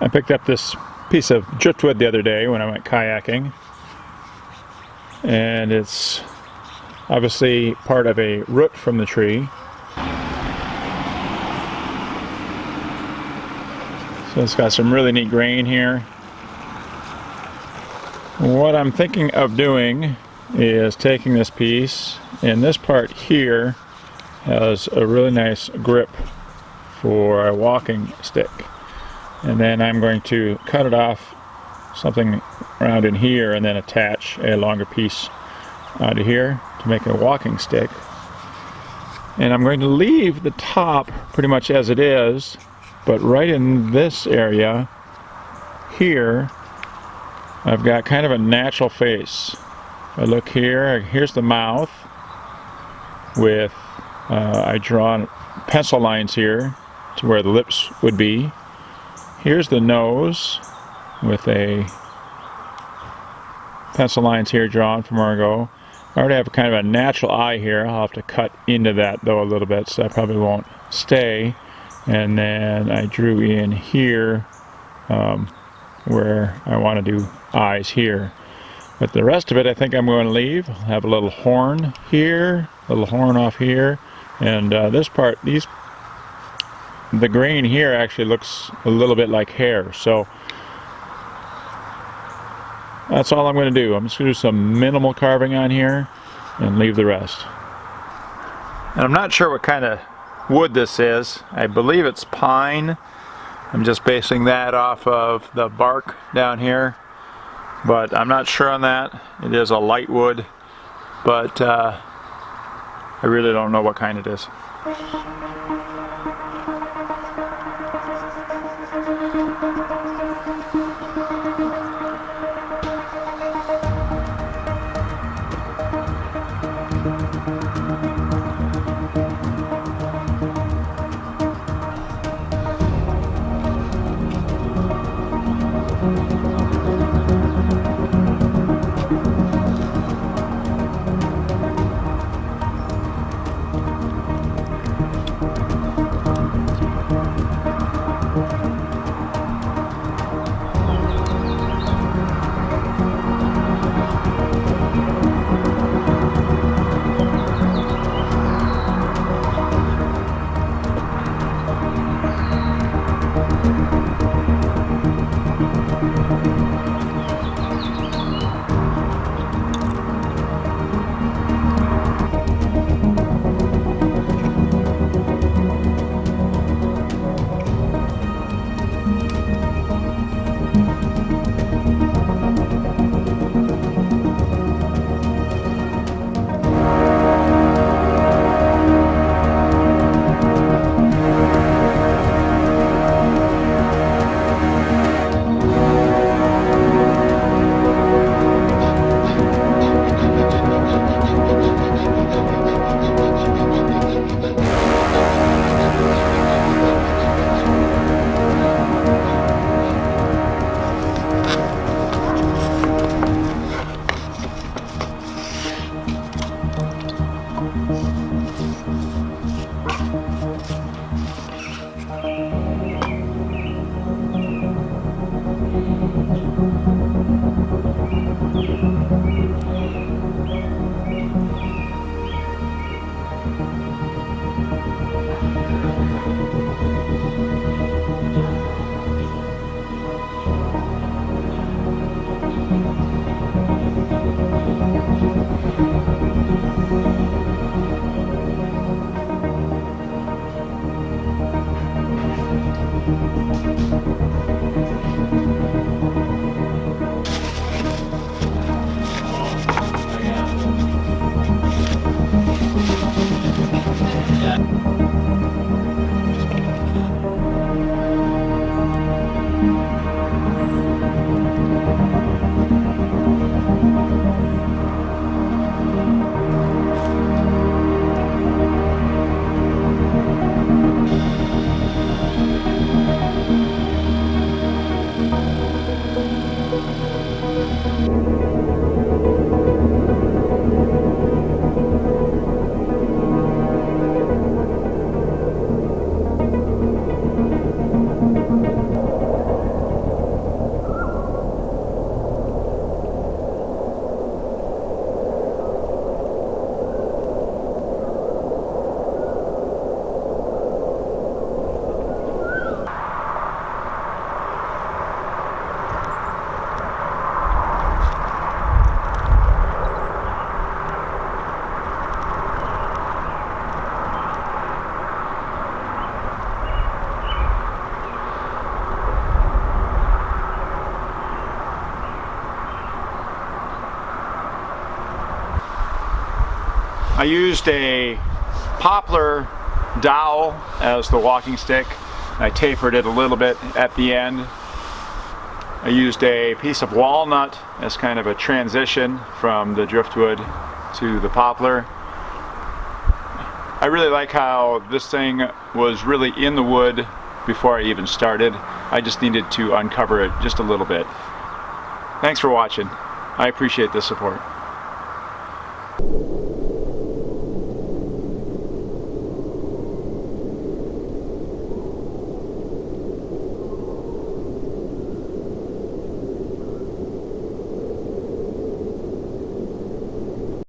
I picked up this piece of driftwood the other day when I went kayaking, and it's obviously part of a root from the tree. So it's got some really neat grain here. What I'm thinking of doing is taking this piece, and this part here has a really nice grip for a walking stick. And then I'm going to cut it off something around in here and then attach a longer piece out of here to make a walking stick. And I'm going to leave the top pretty much as it is, but right in this area here I've got kind of a natural face. If I look here, here's the mouth with I drawn pencil lines here to where the lips would be. Here's the nose with a pencil lines here drawn from where I go. I already have kind of a natural eye here. I'll have to cut into that though a little bit, so that probably won't stay. And then I drew in here where I want to do eyes here. But the rest of it I think I'm going to leave. I'll have a little horn here, a little horn off here, and this part, the grain here actually looks a little bit like hair, so that's all I'm going to do. I'm just going to do some minimal carving on here and leave the rest. And I'm not sure what kind of wood this is. I believe it's pine. I'm just basing that off of the bark down here, but I'm not sure on that. It is a light wood, but I really don't know what kind it is. I used a poplar dowel as the walking stick. I tapered it a little bit at the end. I used a piece of walnut as kind of a transition from the driftwood to the poplar. I really like how this thing was really in the wood before I even started. I just needed to uncover it just a little bit. Thanks for watching. I appreciate the support.